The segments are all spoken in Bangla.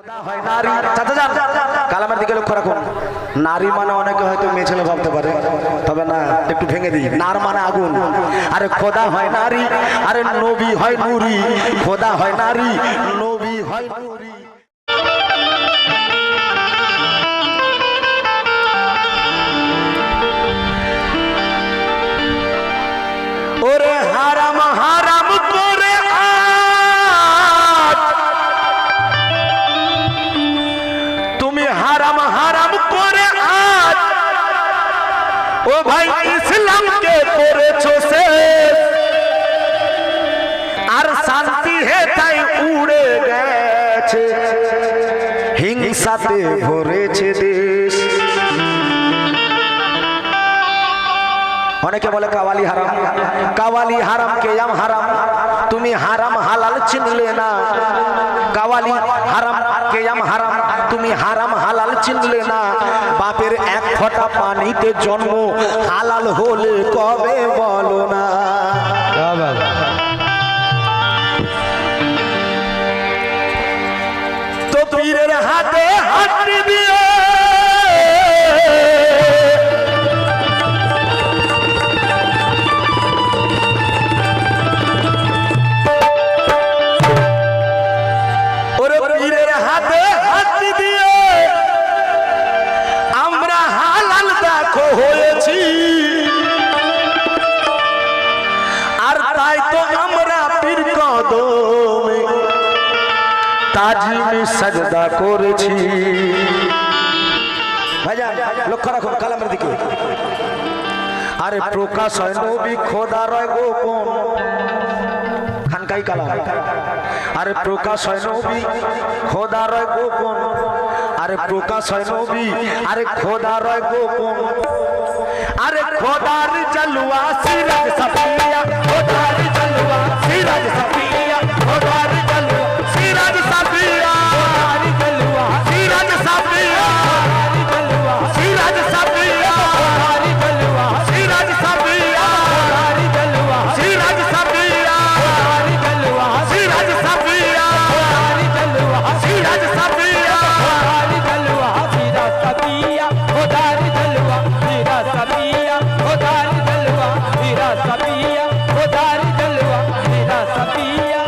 খোদা হয় নারী। চাচা যান কালামের দিকে লক্ষ্য রাখুন। নারী মানে অনেকে হয়তো মেয়ে ছেলে ভাবতে পারে, তবে না, একটু ভেঙে দিই। নার মানে আগুন, আরে খোদা হয় নারী, আরে নবী হয় নূরি। খোদা হয় নারী, নবী হয় নূরি। ওরে হারাম হারাম করে তুমি হারাম হারাম করে আজ ও ভাই ইসলামকে করেছো শেষ, আর শান্তি হেথায় উড়ে গেছে, হিংসাতে ভরেছে দেশ। অনেকে বলে কাওয়ালি হারাম, কাওয়ালি হারাম কেয়াম হারাম, তুমি হারাম হালাল চিনলে না। কাওয়ালি হারাম কেয়াম হারাম, তুমি হারাম হালাল চিনলে না। বাপের এক ফোঁটা পানিতে জন্ম হালাল হলে কবে বলো না। তো পীরের হাতে হাত দিয়ে হয়েছি, আর তাই তো আমরা পীর কদমে তাজিমে সাজদা করেছি। ভাইজান লক্ষ্য রাখুন কালামের দিকে। আরে প্রকাশ হয় নবী খোদা রয় গোপন, খানকাই কালাম। আরে প্রকাশ হয় নবী খোদা রয় গোপন, আরে প্রকাশ হয় নবী, আরে খোদা রয় গোপন। আরে খোদার জলওয়া সিরাজ সাফিয়া, খোদার জলওয়া সিরাজ সাফিয়া, খোদার জলওয়া সিরাজ সাফিয়া, খোদার জলওয়া সিরাজ সাফিয়া, খোদার জলওয়া সিরাজ সাফিয়া, খোদার জলওয়া সিরাজ সাফিয়া, খোদার জলওয়া সিরাজ সাফিয়া, খোদার জলওয়া সিরাজ সাফিয়া, খোদার জলওয়া সিরাজ সাফিয়া, খোদার জলওয়া সিরাজ সাফিয়া, খোদার জলওয়া সিরাজ সাফিয়া, খোদার জলওয়া সিরাজ সাফিয়া, খোদার জলওয়া সিরাজ সাফিয়া।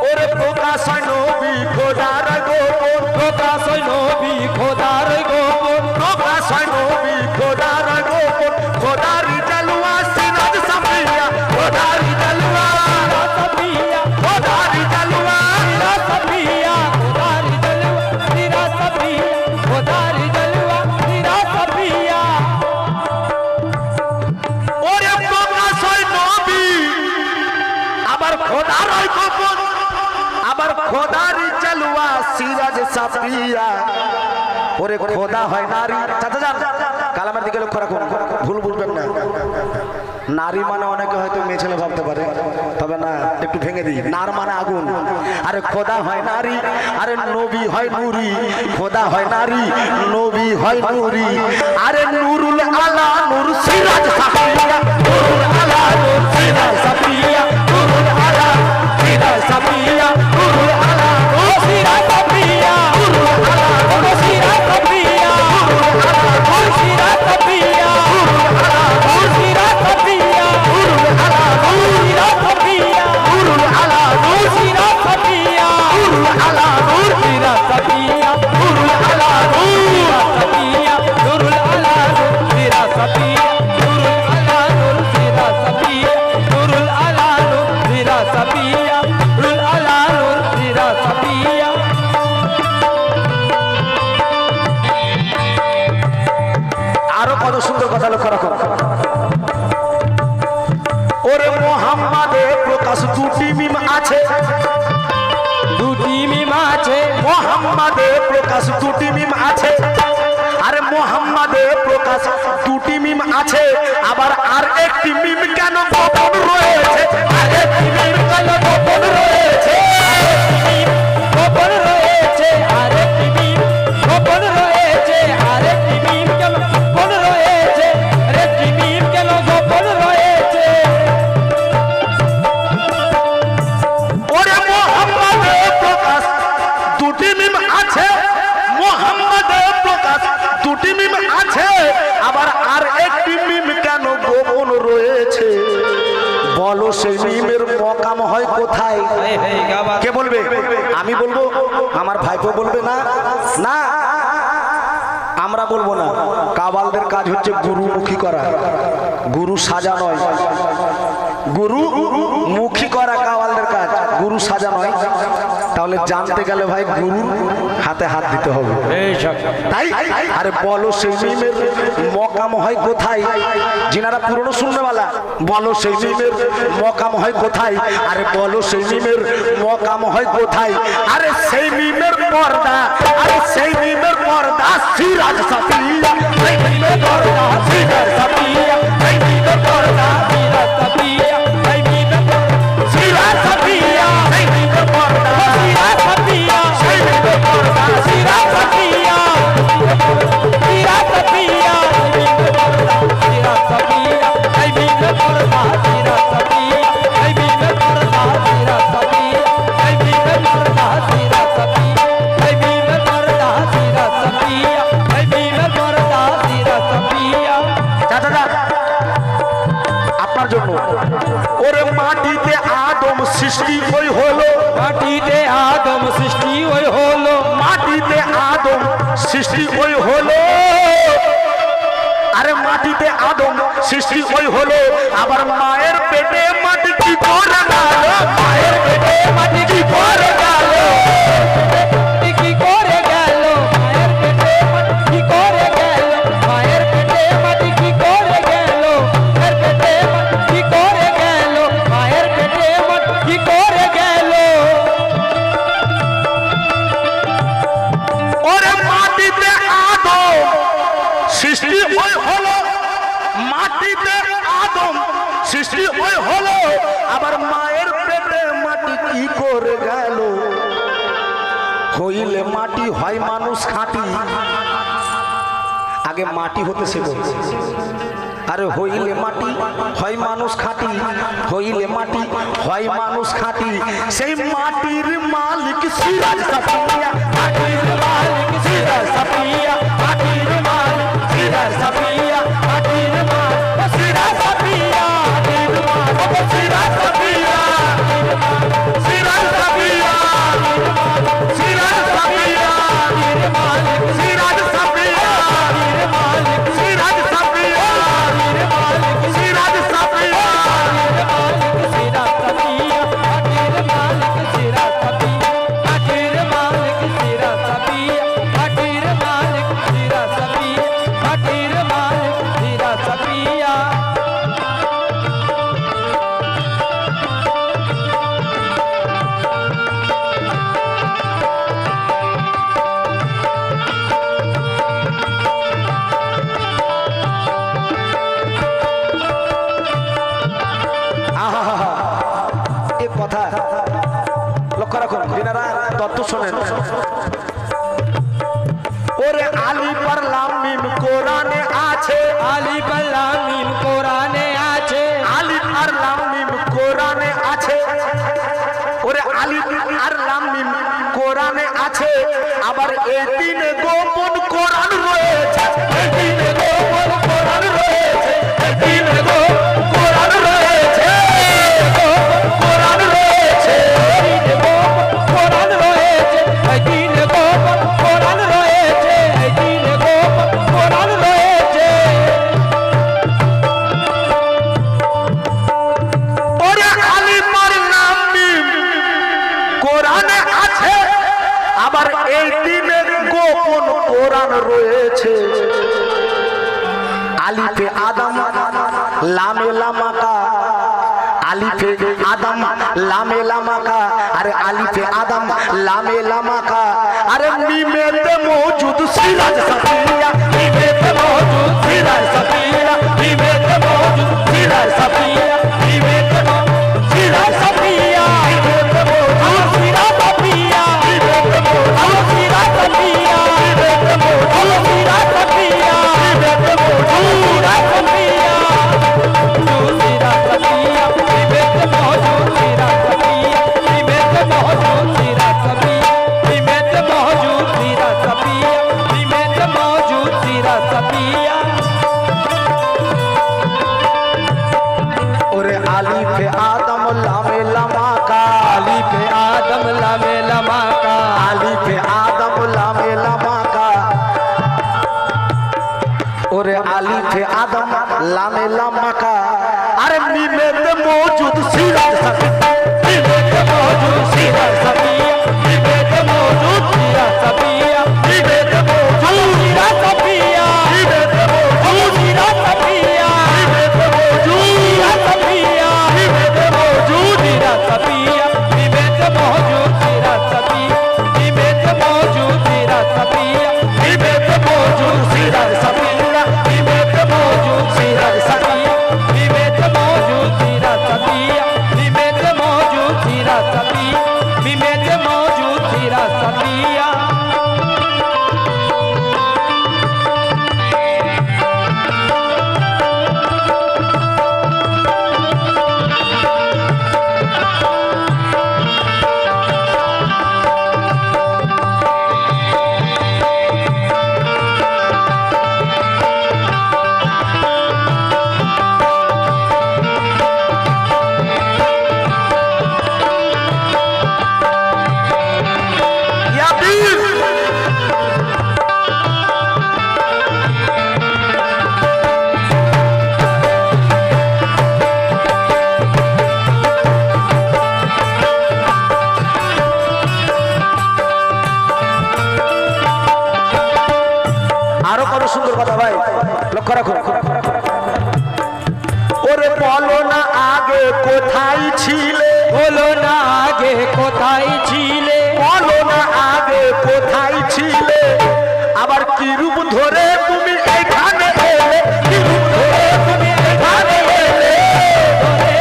ওরে প্রকাশ হয় নবী খোদার গোপন, প্রকাশ হয় নবী খোদার গোপন, প্রকাশ হয় নবী খোদার গোপন। খোদার জলওয়া সিরাজ সাফিয়া, খোদার জলওয়া সিরাজ সাফিয়া, খোদার জলওয়া সিরাজ সাফিয়া, খোদার জলওয়া সিরাজ সাফিয়া, খোদার জলওয়া সিরাজ সাফিয়া। ওরে প্রকাশ হয় নবী আবার খোদার হয় গোপন, আবার খোদার জলওয়া সিরাজ সাফিয়া। ওরে খোদা হয় নারী। চাচা যান কালামের দিকে লক্ষ্য রাখুন, ভুল বুঝবেন না। নারী মানে অনেকে হয়তো মেয়ে ছেলে ভাবতে পারে, তবে না, একটু ভেঙে দিই। নার মানে আগুন, আরে খোদা হয় নারী, আরে নবী হয় নূরি। খোদা হয় নারী, নবী হয় নূরি। আরে নুরুল আলা নূর সিরাজ সাফিয়া, নুরুল আলা নূর সিরাজ সাফিয়া, নুরুল আলা সিরাজ সাফিয়া, নুরুল আলা নূর সিরাজ সাফিয়া, নুরুল আলা নূর সিরাজ সাফিয়া, নুরুল আলা নূর সিরাজ সাফিয়া, নুরুল আলা নূর সিরাজ সাফিয়া, নুরুল আলা নূর সিরাজ সাফিয়া, নুরুল আলা নূর সিরাজ সাফিয়া, নুরুল আলা নূর সিরাজ সাফিয়া, নুরুল আলা নূর সিরাজ সাফিয়া, নুরুল আলা নূর সিরাজ সাফিয়া, নুরুল আলা নূর সিরাজ সাফিয়া, নুরুল আলা নূর সিরাজ সাফিয়া, নুরুল আলা নূর সিরাজ সাফিয়া। আরো কত সুন্দর কথা লক্ষ্য রাখো। ওরে মোহাম্মদে প্রকাশ দুটি মিম আছে, দুটি মিম আছে, মোহাম্মদে প্রকাশ দুটি মিম আছে। আরে মোহাম্মদে প্রকাশ দুটি মিম আছে, আবার আর একটি মিম কেন গোপন রয়েছে, আর একটি মিম কেন গোপন রয়েছে, গোপন রয়েছে, আর একটি মিম গোপন রয়েছে, আর একটি মিম কেন গোপন রয়েছে, আর একটি মিম কেন গোপন রয়েছে। ওরে দুটি মিম আছে, মোহাম্মদ প্রকাশ দুটি মিম আছে, আবার আর একটি মিম কেন গোপন রয়েছে? বলো সেই মিমের মকাম হয় কোথায়? কে বলবে? আমি বলবো? আমার ভাইপো বলবে? না না, আমরা বলবো না। কাওয়ালদের কাজ হচ্ছে গুরুমুখী করা, গুরু সাজা নয়। গুরু মুখী করা কাওয়ালদের কাজ, গুরু সাজা নয়। তাহলে জানতে গেলে ভাই গুরুর হাতে হাত দিতে হবে। তাই আরে বলো সেই মিমের মকাম হয় কোথায়? যিনারা পুরনো শুননেওয়ালা, বলো সেই মিমের মকাম হয় কোথায়? আরে বলো সেই মিমের মকাম হয় কোথায়? আরে সেই মিমের পর্দা, আরে সেই মিমের পর্দা সিরাজ সাফিয়া, সেই মিমের পর্দা সিরাজ সাফিয়া, সেই মিমের পর্দা সিরাজ সাফিয়া, সেই মিমের সিরাজ সাফিয়া, সেই মিমের পর্দা সিরাজ সাফিয়া, সেই মিমের পর্দা সিরাজ সাফিয়া, সিরাজ সাফিয়া, সিরাজ সাফিয়া, সেই মিমের পর্দা সিরাজ সাফিয়া, সেই মিমের পর্দা সিরাজ সাফিয়া, সেই মিমের পর্দা সিরাজ সাফিয়া, সেই মিমের পর্দা সিরাজ সাফিয়া, সেই মিমের পর্দা সিরাজ সাফিয়া। চাচা আপনার জন্য। ওরে মাটিতে আদম সৃষ্টি ওই হলো, মাটিতে আদম সৃষ্টি ওই হলো, মাটিতে আদম সৃষ্টি ওই হলো, আরে মাটিতে আদম সৃষ্টি ওই হলো, আবার মায়ের পেটে মাটি কি করে গেল? মায়ের পেটে মাটি কি করে গেল? কি করে গেল? মায়ের পেটে মাটি কি করে গেল? মায়ের পেটে মাটি কি করে গেল? মায়ের পেটে মাটি কি করে গেল? মায়ের পেটে মাটি কি করে গেল? ওরে মাটিতে আদম সৃষ্টি ওই হলো, মাটিতে আদম সৃষ্টি ওই হলো, আবার মায়ের পেটে মাটি কি করে গেল? হইলে মাটি হয় মানুষ খাঁটি, আগে মাটি হতে শেখো। আরে হইলে মাটি হয় মানুষ খাঁটি, হইলে মাটি হয় মানুষ খাঁটি, সেই মাটির মালিক সিরাজ সাফিয়া, মাটির মালিক সিরাজ সাফিয়া, মাটির মালিক সিরাজ সাফিয়া, মাটির মালিক সিরাজ সাফিয়া, মাটির মালিক সিরাজ সাফিয়া, সিরাজ সাফিয়া, সিরাজ সাফিয়া, মালিক সিরাজ সাফিয়া, মালিক সিরাজ সাফিয়া, মালিক সিরাজ সাফিয়া, মালিক সিরাজ সাফিয়া, মাটির মালিক সিরাজ সাফিয়া, মাটির মালিক সিরাজ সাফিয়া, মাটির মালিক সিরাজ সাফিয়া, মাটির মালিক সিরাজ সাফিয়া। এ কথা লক্ষ্য রাখুন, যিনারা তত্ত্ব শোনেন। ওরে আলি পার লাম মিম কোরআনে আছে, আলি পার লাম মিম কোরআনে আছে, আলি আর লাম মিম কোরআনে আছে, ওরে আলি আর লাম মিম কোরআনে আছে, আবার এই দিনে গোপন কোরআন রয়েছে, এই দিনে গোপন কোরআন রয়েছে, এই দিনে গোপন কোরআন রয়েছে, কোরআন রয়েছে, এই দিনে গোপন কোরআন রয়েছে, এই দিনে গোপন কোরআন রয়েছে, এই দিনে গোপন কোরআন রয়েছে। ওরে আলিমার নাম মিম কোরআনে আছে, আবার এই দিনে গোপন কোরআন রয়েছে। আলিফে আদম লামে লামাকা, আলিফে আদম লামে লামাকা, আরে আলিফে আদম লামে লামাকা, আরে মিমেতে মৌজুদ সিরাজ সাফিয়া, মিমেতে মৌজুদ সিরাজ সাফিয়া, মিমেতে মৌজুদ সিরাজ সাফিয়া, মিমেতে মৌজুদ সিরাজ সাফিয়া, মিমেতে মৌজুদ সিরাজ সাফিয়া, মিমেতে মৌজুদ সিরাজ সাফিয়া, মিমেতে মৌজুদ সিরাজ সাফিয়া, মিমেতে মৌজুদ সিরাজ সাফিয়া, সিরাজ সাফিয়া, মিমেতে মৌজুদ সিরাজ সাফিয়া, মিমেতে মৌজুদ সিরাজ সাফিয়া, মিমেতে आदम लामे लमा का আলিফে আদম লামে লামাকা ওরে আলিফে আদম লামে লামাকা আরে মিমেতে মৌজুদ সিরাজ मिमेत मौजूद सीरा सफिया मिमेत मौजूद सीरा सफिया मिमेत मौजूद सीरा सफिया मिमेत मौजूद सीरा सफिया मिमेत मौजूद सीरा सफिया मिमेत मौजूद सीरा सफिया मिमेत मौजूद सीरा सफिया मिमेत मौजूद सीरा सफिया मिमेत मौजूद सीरा सफिया मिमेत मौजूद सीरा सफिया मिमेत मौजूद सीरा सफिया मिमेत मौजूद सीरा सफिया मिमेत मौजूद सीरा सफिया ইয়া বীর আরো কত সুন্দর কথা ভাই লক্ষ্য রাখো ওরে বলো না আগে কোথায় ছিলে বলো না আগে কোথায় ছিলে বলো না আগে কোথায় ছিলে আবার কি রূপ ধরে তুমি এখানে এলে কি রূপ ধরে তুমি এখানে এলে ধরে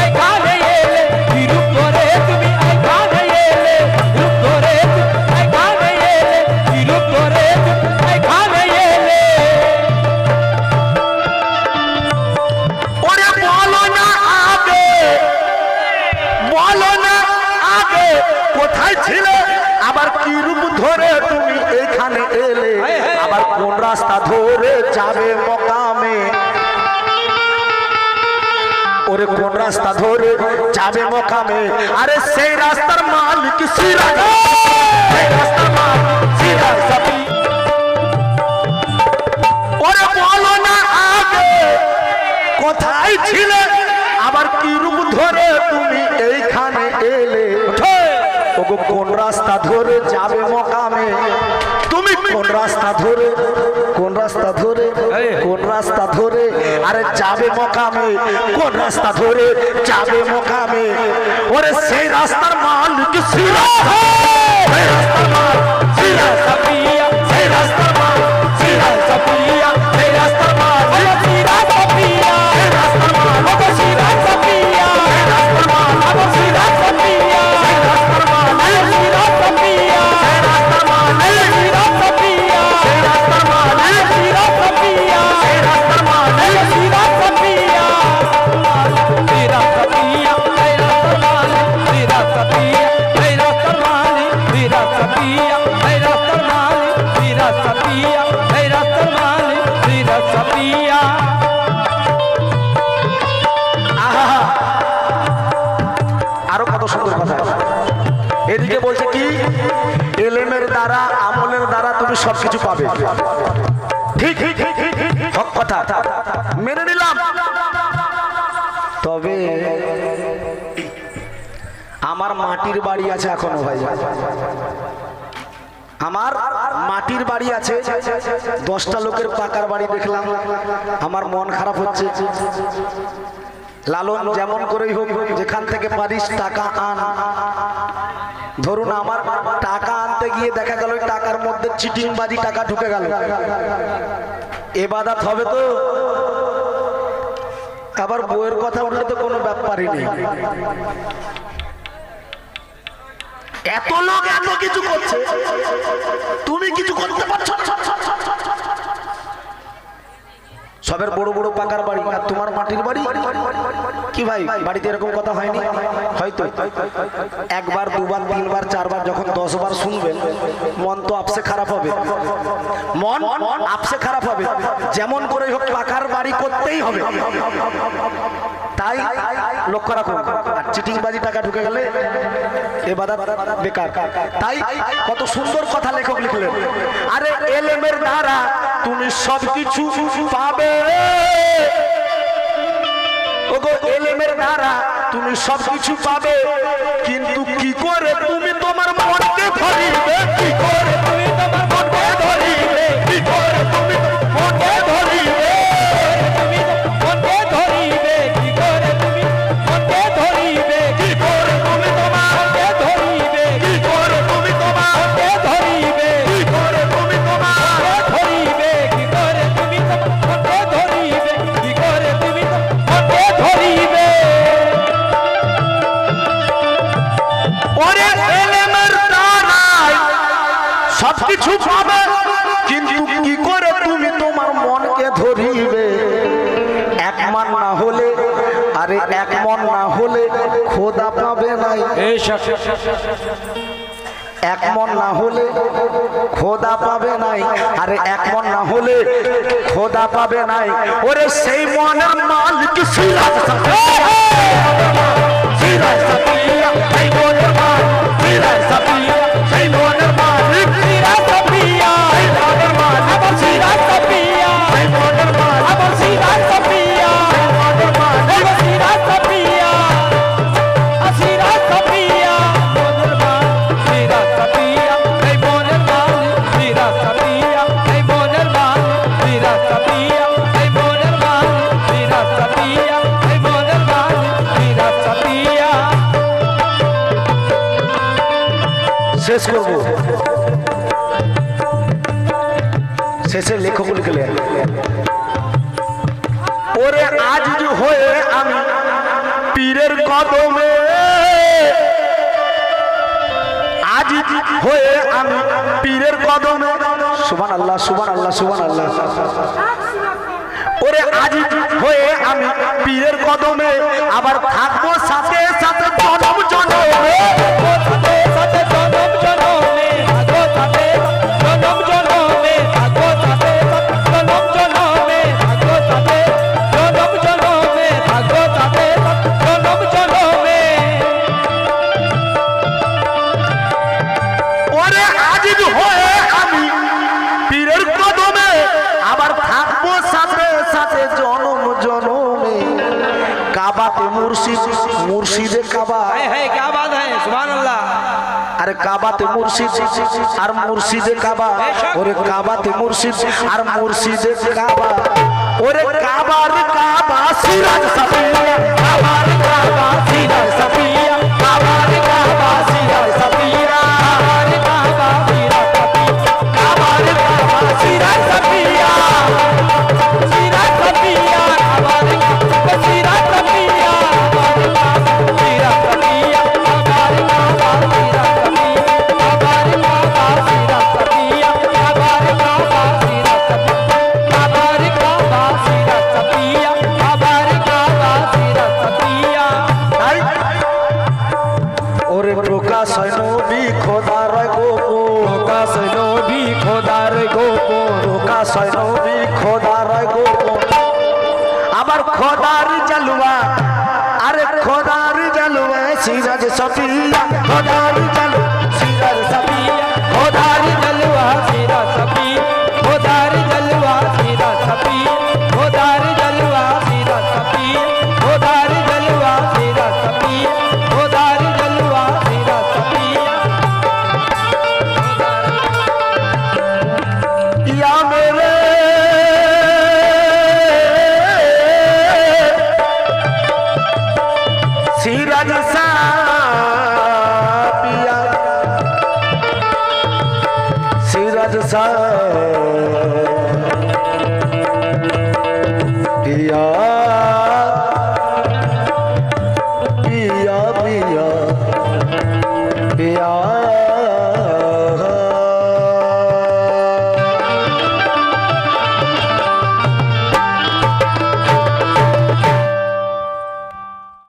এখানে এলে রূপ ধরে তুমি এখানে এলে রূপ ধরে তুমি এখানে এলে রূপ ধরে তুমি এখানে এলে ওরে বলো না আগে কোথায় ছিলে আবার কি রূপ ধরে তুমি এখানে এলে আবার কোন রাস্তা ধরে যাবে মকামে ওরে কোন রাস্তা ধরে যাবে মকামে আরে সেই রাস্তার মালিক সিরাজ সেই রাস্তার মালিক সিরাজ সাফি ওরে বলো না আগে কোথায় ছিলে আবার কি রূপ ধরে তুমি এইখানে এলে ওগো কোন রাস্তা ধরে যাবে মকামে তুমি কোন রাস্তা ধরে কোন রাস্তা ধরে কোন রাস্তা ধরে আরে যাবে মকামে কোন রাস্তা ধরে যাবে মকামে ওরে সেই রাস্তার মালিক সিরাজ সেই রাস্তার মালিক সিরাজ সফিয়া সেই রাস্তার মালিক সিরাজ সফিয়া সেই রাস্তার মালিক সিরা সফিয়া সেই রাস্তার মালিক সিরা সফিয়া সেই রাস্তার মালিক সিরা সফিয়া সেই রাস্তার মালিক সিরা সফিয়া সেই রাস্তার মালিক সিরা সফিয়া সেই রাস্তার মালিক সিরা সফিয়া সেই রাস্তার মালিক সিরা সফিয়া সিরা সফিয়া সিরা সফিয়া সিরা সফিয়া সিরা সফিয়া সিরা সফিয়া সিরা সফিয়া সিরা সফিয়া সিরা সফিয়া আহা আরো কত সুন্দর কথা এদিকে বলছে কি এলেমের দ্বারা আমলের দ্বারা তুমি সবকিছু পাবে ঠিক হক কথা মেনে নিলাম তবে আমার মাটির বাড়ি আছে এখনো ভাই আমার মাটির বাড়ি আছে 10টা লোকের পাকার বাড়ি দেখলাম আমার মন খারাপ হচ্ছে লালন যেমন করেই হোক যেখান থেকে পারিস টাকা আন ধরুন আমার টাকা আনতে গিয়ে দেখা গেল টাকার মধ্যে চিটিংবাজি টাকা ঢুকে গেল এবাদত হবে তো আবার বইয়ের কথা উঠলে তো কোনো ব্যাপারই নেই এত লোক এত কিছু করছে তুমি কিছু করতে পারছো না সবের বড় বড় পাকার বাড়ি আর তোমার মাটির বাড়ি কি ভাই বাড়িতে এরকম কথা হয়নি হয়তো একবার দুবার তিনবার চারবার যখন 10 বার শুনবেন মন তো আপসে খারাপ হবে মন আপসে খারাপ হবে যেমন করে হোক পাকার বাড়ি করতেই হবে লক্ষ্য রাখো, চিটিংবাজি টাকা ঢুকে গেলে এবার বেকার। তাই কত সুন্দর কথা লেখক লিখলেন, আরে এলেমের দ্বারা তুমি সবকিছু পাবে, ওগো এলেমের দ্বারা তুমি সবকিছু পাবে, কিন্তু কি করে তুমি তোমার মনকে ধরিবে, কি করে তুমি তোমার মনকে ধরিবে, কি করে তুমি মনকে ধরিবে, তুমি মনকে ধরিবে, কি করে তুমি মনকে ধরিবে, কি করে তুমি তোমার মনকে ধরিবে, কি করে তুমি তোমার মনকে ধরিবে, কি করে তুমি তোমার ধরিবে, কি করে তুমি মনকে ধরিবে, কি করে তুমি মনকে ধরিবে। ওরে এলেমের দ্বারাই সবকিছু পাবে, কিন্তু কি করে তুমি তোমার মনকে ধরিবে, এক মন না হলে, আরে এক মন না হলে খোদা পাবে নাই, এক মন না হলে খোদা পাবে নাই, আরে এক মন না হলে খোদা পাবে নাই। ওরে সেই মনের মালিক সিরাজ সাফিয়া, সিরাজ সাফিয়া, সেই মনের মালিক সিরাজ সাফিয়া, সেই মনের মালিক সিরাজ সাফিয়া, সেই মনের মালিক আবার সিরাজ সাফিয়া, সেই মনের মালিক আবার সিরাজ সাফিয়া, সেই মনের মালিক আবার সিরাজ সাফিয়া, সিরাজ সাফিয়া, মনের মালিক সিরাজ সাফিয়া, এই মনের মালিক সিরাজ সাফিয়া, এই মনের মালিক সিরাজ সাফিয়া, এই মনের মালিক সিরাজ সাফিয়া, এই মনের মালিক সিরাজ সাফিয়া। শেষ করব, শেষে লেখক লিখলেন, ওরে আজ যে হয়ে আমি পীরের কদমে, আজ হয়ে আমি পীরের কদমে, সুবহানাল্লাহ সুবহানাল্লাহ সুবহানাল্লাহ, ওরে আজ হয়ে আমি পীরের কদমে, আবার থাকবো সাথে সাথে জনম জনমে, সাথে সাথে জনম জনমে, আগো সাথে জনম জনমে, আগো সাথে জনম জনমে, আগো সাথে জনম জনমে, আগো সাথে জনম জনমে। ওরে আজ হয়ে আমি পীরের কদমে, আবার থাকবো সাথে সাথে জনম জনমে, কাবাতে মুর্শিদ, মুর্শিদে কাবা, है क्या बात है, सुभान अल्लाह। আরে কাবাতে মুর্শিদ আর মুর্শিদে কাবা, ওরে কাবাতে মুর্শিদ আর মুর্শিদে কাবা, ওরে কাবার কাবা সিরাজ সাফিয়া, কাবার কাবা সিরাজ সাফিয়া, কাবার কাবা সিরাজ সাফিয়া, काबा सिराज साफिया, सिराज साफिया, काबा सिराज साफिया, सिराज साफिया, काबा सिराज साफिया, काबा सिराज साफिया, काबा सिराज साफिया, काबा सिराज साफिया। তাই ওরে প্রকাশ হয় নবী খোদার গোপন, প্রকাশ নবী খোদার গোপন, প্রকাশ হয় নবী খোদার গোপন, আবার খোদার জালুয়া, আরে খোদার জালুয়া সিরাজ সাফিয়া, খোদার জালুয়া সিরাজ সাফিয়া, খোদার জলওয়া সিরা সফি, খোদার জলওয়া সিরা সফি, খোদার জলওয়া সিরা সফি, খোদার জলওয়া সিরা সফি, খোদার জলওয়া সিরা সফি। ইয়া মেরে সিরাজ সাফিয়া, সিরাজ সাফিয়া,